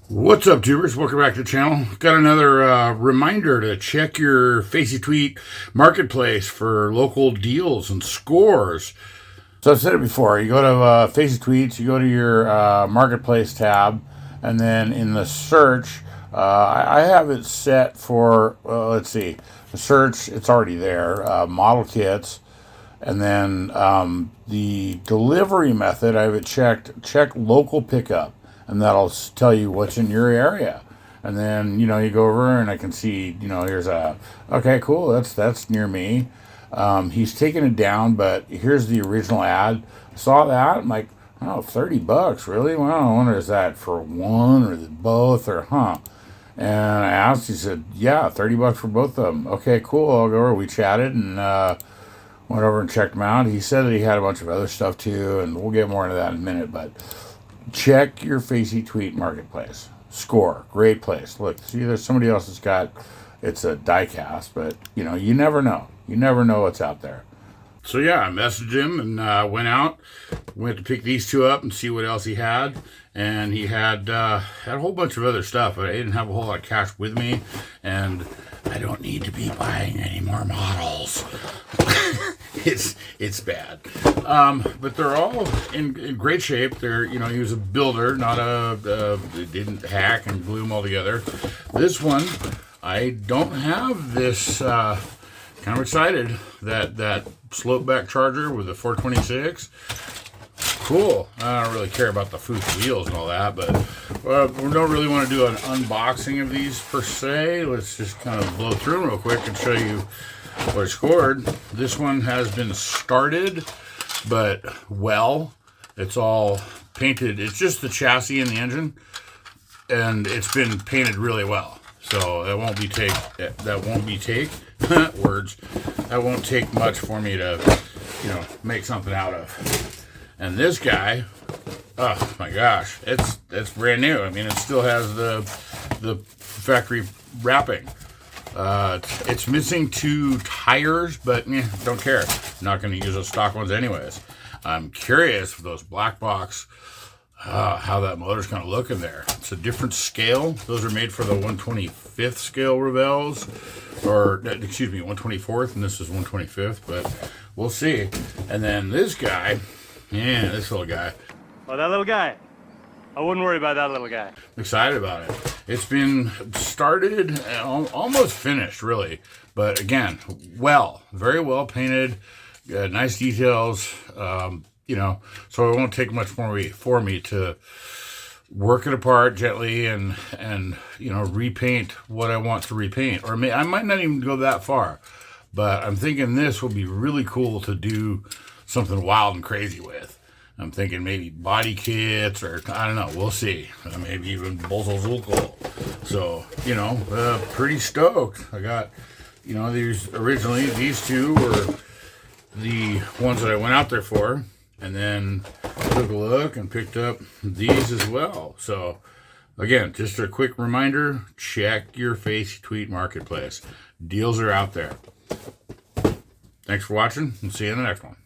What's up, tubers? Welcome back to the channel. Got another reminder to check your Faceytweet marketplace for local deals and scores. So I've said it before. You go to Faceytweets, you go to your marketplace tab, and then in the search, I have it set for, let's see, the search, it's already there, model kits. And then the delivery method, I have it check local pickup. And that'll tell you what's in your area. And then, you go over and I can see, here's okay, cool, that's near me. He's taken it down, but here's the original ad. I saw that, I'm like, oh, $30, really? Well, I wonder, is that for one or both or And I asked, he said, yeah, $30 for both of them. Okay, cool, I'll go over. We chatted and went over and checked him out. He said that he had a bunch of other stuff too, and we'll get more into that in a minute, but check your Faceytweet marketplace. Score, great place. Look, see, there's somebody else that's got, it's a die cast, but you never know. You never know what's out there. So yeah, I messaged him and went to pick these two up and see what else he had. And he had a whole bunch of other stuff, but I didn't have a whole lot of cash with me, and I don't need to be buying any more models. It's bad. But they're all in great shape. He was a builder, not didn't hack and glue them all together. This one, I don't have this, kind of excited, that slope back charger with the 426. Cool. I don't really care about the Fuchs wheels and all that, but we don't really want to do an unboxing of these per se. Let's just kind of blow through them real quick and show you what I scored. This one has been started, but it's all painted. It's just the chassis and the engine, and it's been painted really well. So that won't take much for me to, make something out of. And this guy, oh my gosh, it's brand new. I mean, it still has the factory wrapping. It's missing 2 tires, but don't care. I'm not going to use those stock ones anyways. I'm curious for those black box, how that motor's going to look in there. It's a different scale. Those are made for the 125th scale Revels, or excuse me, 124th, and this is 125th, but we'll see. And then this guy, this little guy. Oh, that little guy. I wouldn't worry about that little guy. I'm excited about it. It's been started, almost finished, really. But again, very well painted, nice details. So it won't take much more for me to work it apart gently and repaint what I want to repaint. Or I might not even go that far. But I'm thinking this will be really cool to do something wild and crazy with. I'm thinking maybe body kits, or I don't know, we'll see. Maybe even Bolzolzuko. So, pretty stoked. I got, these two were the ones that I went out there for, and then took a look and picked up these as well. So, again, just a quick reminder, check your Faceytweet marketplace. Deals are out there. Thanks for watching, and see you in the next one.